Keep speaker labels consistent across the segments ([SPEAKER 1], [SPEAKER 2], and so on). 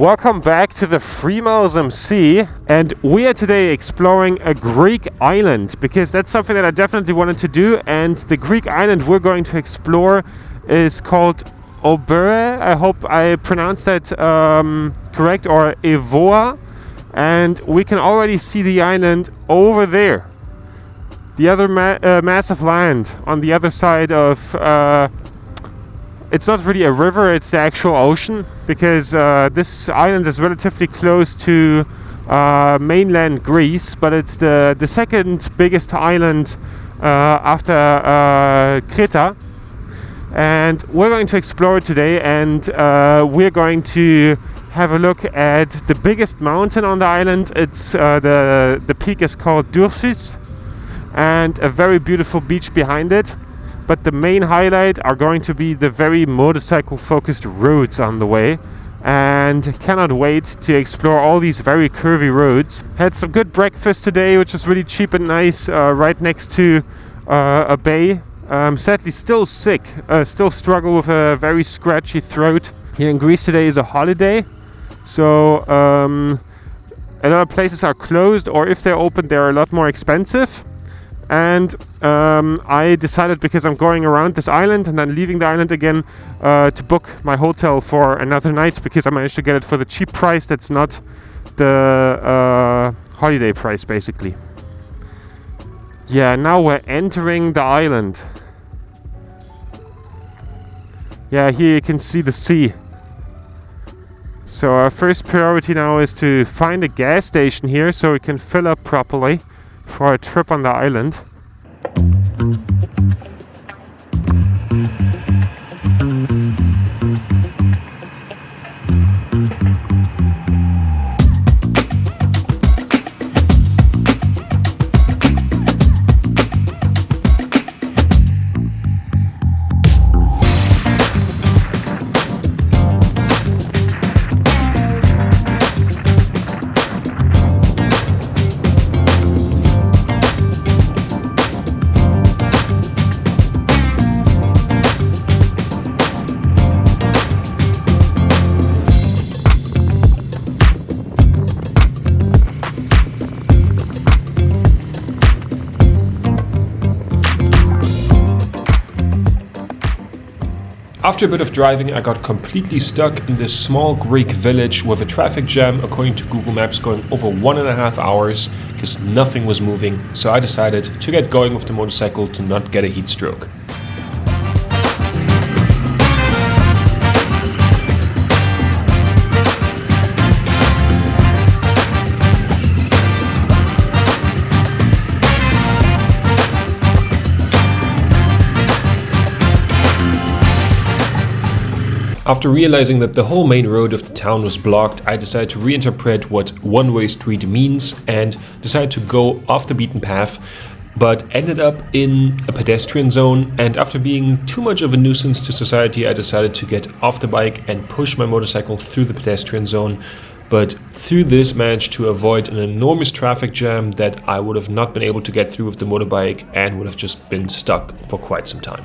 [SPEAKER 1] Welcome back to the Freemausam Sea, and we are today exploring a Greek island because that's something that I definitely wanted to do. And the Greek island we're going to explore is called Euboea. I hope I pronounced that correct, or Euboea. And we can already see the island over there, the other massive land on the other side of it's not really a river, it's the actual ocean, because this island is relatively close to mainland Greece, but it's the second biggest island after Crete. And we're going to explore it today, and we're going to have a look at the biggest mountain on the island. It's the peak is called Dursis, and a very beautiful beach behind it. But the main highlight are going to be the very motorcycle-focused roads on the way, and cannot wait to explore all these very curvy roads. Had some good breakfast today, which is really cheap and nice, right next to a bay. Sadly still sick, still struggle with a very scratchy throat. Here in Greece today is a holiday, so a lot of places are closed, or if they're open they're a lot more expensive. And I decided, because I'm going around this island and then leaving the island again, to book my hotel for another night, because I managed to get it for the cheap price that's not the holiday price, basically. Yeah, now we're entering the island. Yeah, here you can see the sea. So our first priority now is to find a gas station here so we can fill up properly for a trip on the island.
[SPEAKER 2] After a bit of driving, I got completely stuck in this small Greek village with a traffic jam, according to Google Maps, going over 1.5 hours because nothing was moving. So I decided to get going with the motorcycle to not get a heat stroke. After realizing that the whole main road of the town was blocked, I decided to reinterpret what one-way street means and decided to go off the beaten path, but ended up in a pedestrian zone. And after being too much of a nuisance to society, I decided to get off the bike and push my motorcycle through the pedestrian zone. But through this, managed to avoid an enormous traffic jam that I would have not been able to get through with the motorbike and would have just been stuck for quite some time.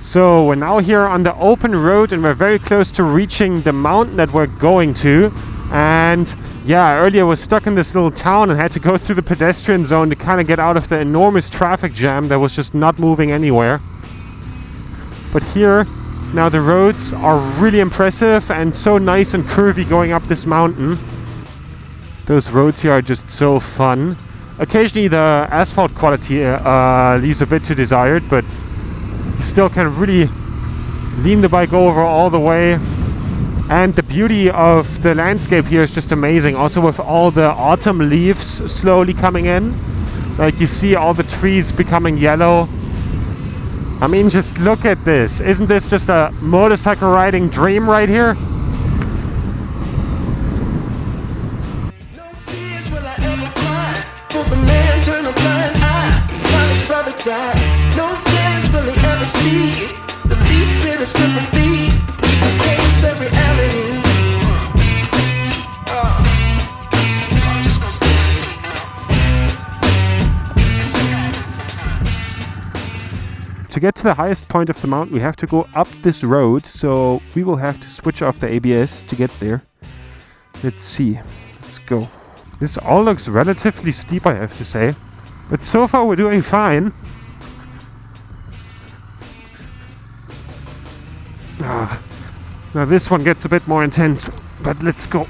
[SPEAKER 1] So we're now here on the open road, and we're very close to reaching the mountain that we're going to. And yeah, earlier I was stuck in this little town and had to go through the pedestrian zone to kind of get out of the enormous traffic jam that was just not moving anywhere. But here, now the roads are really impressive and so nice and curvy going up this mountain. Those roads here are just so fun. Occasionally the asphalt quality leaves a bit to desired, but you still can really lean the bike over all the way. And the beauty of the landscape here is just amazing. Also with all the autumn leaves slowly coming in. Like you see all the trees becoming yellow. I mean, just look at this. Isn't this just a motorcycle riding dream right here?
[SPEAKER 3] No chance will he ever see the least bit of sympathy to taste the reality.
[SPEAKER 1] To get to the highest point of the mountain, we have to go up this road, so we will have to switch off the ABS to get there. Let's see. Let's go. This all looks relatively steep, I have to say. But so far we're doing fine. Now this one gets a bit more intense, but let's go.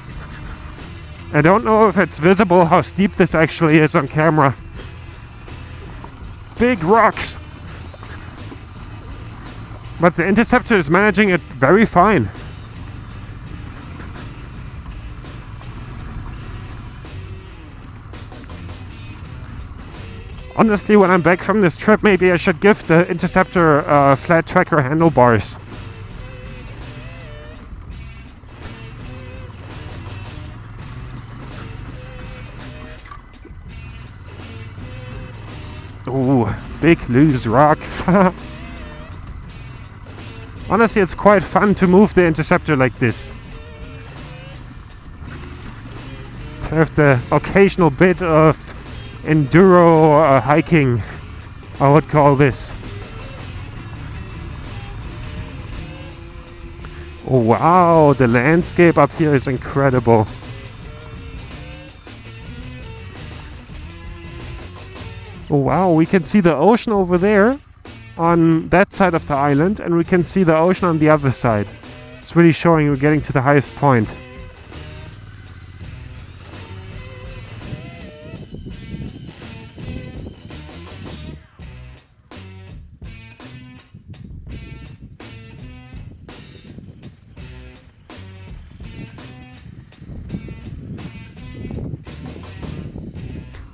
[SPEAKER 1] I don't know if it's visible how steep this actually is on camera. Big rocks! But the Interceptor is managing it very fine. Honestly, when I'm back from this trip, maybe I should give the Interceptor flat tracker handlebars. Ooh, big loose rocks. Honestly, it's quite fun to move the Interceptor like this. To have the occasional bit of enduro hiking, I would call this. Oh, wow, the landscape up here is incredible. Oh, wow, we can see the ocean over there on that side of the island, and we can see the ocean on the other side. It's really showing we're getting to the highest point.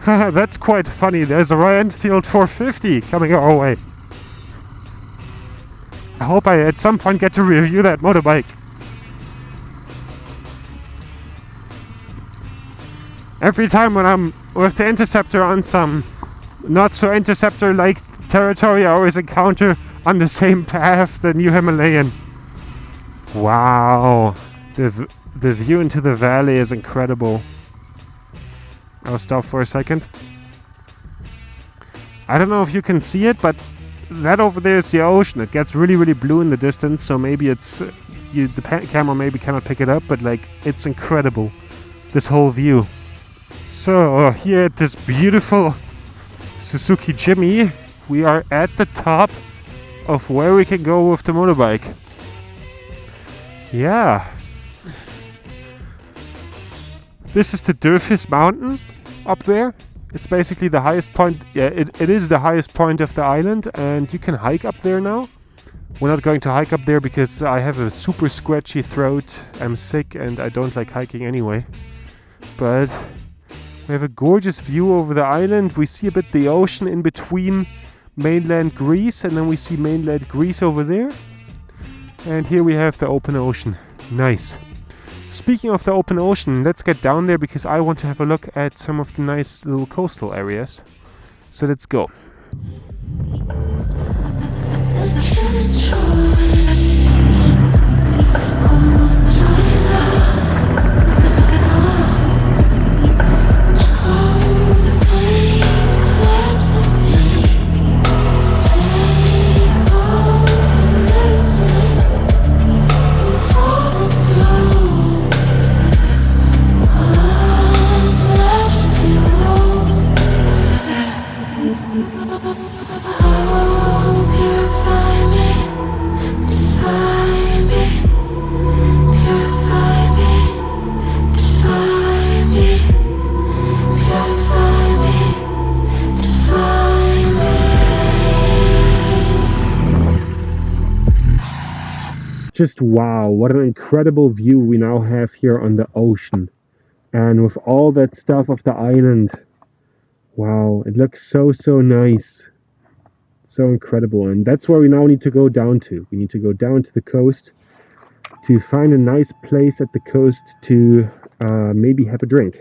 [SPEAKER 1] That's quite funny. There's a Royal Enfield 450 coming our way. I hope I at some point get to review that motorbike. Every time when I'm with the Interceptor on some not so Interceptor-like territory, I always encounter on the same path the New Himalayan. Wow, the view into the valley is incredible. I'll stop for a second. I don't know if you can see it, but that over there is the ocean. It gets really, really blue in the distance, so maybe it's the camera maybe cannot pick it up, but like it's incredible, this whole view. So here at this beautiful Suzuki Jimmy, we are at the top of where we can go with the motorbike. Yeah. This is the Dürfis mountain up there. It's basically the highest point. Yeah, it is the highest point of the island, and you can hike up there now. We're not going to hike up there because I have a super scratchy throat. I'm sick and I don't like hiking anyway. But we have a gorgeous view over the island. We see a bit the ocean in between mainland Greece, and then we see mainland Greece over there. And here we have the open ocean. Nice. Speaking of the open ocean, let's get down there because I want to have a look at some of the nice little coastal areas. So let's go. just wow, what an incredible view we now have here on the ocean. And with all that stuff of the island, wow, it looks so nice. So incredible. And that's where we now need to go down to. We need to go down to the coast to find a nice place at the coast to maybe have a drink.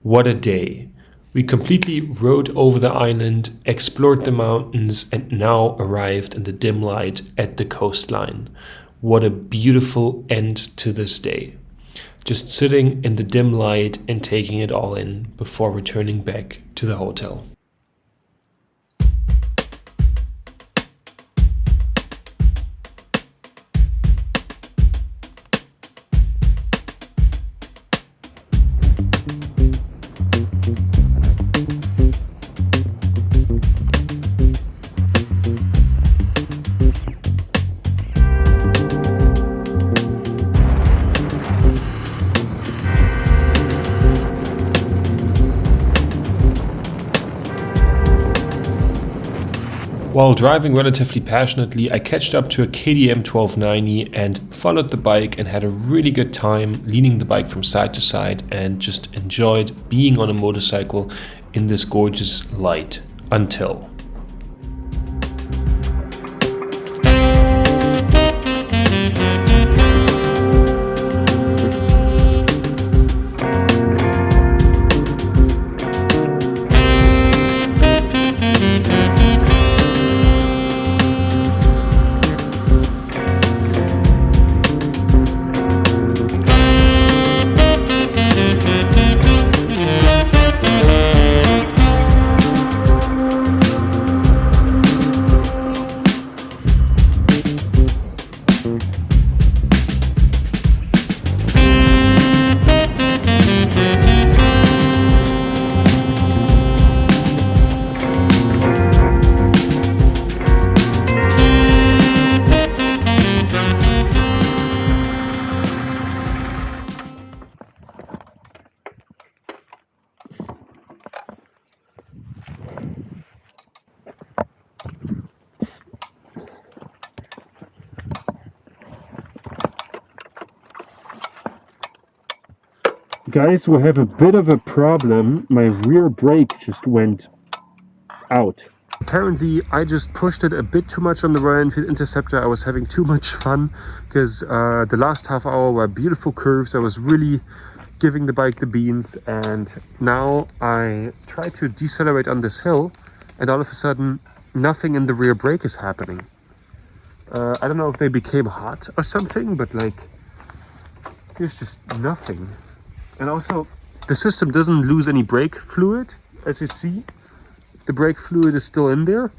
[SPEAKER 2] What a day. We completely rode over the island, explored the mountains, and now arrived in the dim light at the coastline. What a beautiful end to this day. Just sitting in the dim light and taking it all in before returning back to the hotel. While driving relatively passionately, I catched up to a KTM 1290 and followed the bike and had a really good time leaning the bike from side to side and just enjoyed being on a motorcycle in this gorgeous light until...
[SPEAKER 1] Guys, we have a bit of a problem. My rear brake just went out. Apparently, I just pushed it a bit too much on the Royal Enfield Interceptor. I was having too much fun because the last half hour were beautiful curves. I was really giving the bike the beans, and now I try to decelerate on this hill and all of a sudden nothing in the rear brake is happening. I don't know if they became hot or something, but like there's just nothing. And also the system doesn't lose any brake fluid. As you see, the brake fluid is still in there.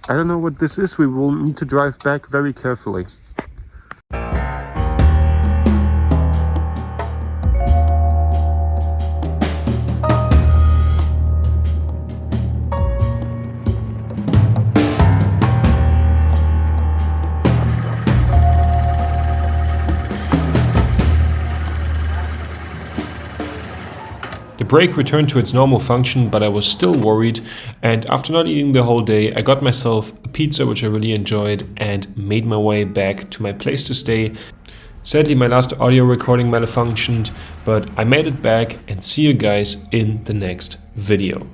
[SPEAKER 1] I don't know what this is. We will need to drive back very carefully.
[SPEAKER 2] The brake returned to its normal function, but I was still worried, and after not eating the whole day, I got myself a pizza which I really enjoyed and made my way back to my place to stay. Sadly, my last audio recording malfunctioned, but I made it back, and see you guys in the next video.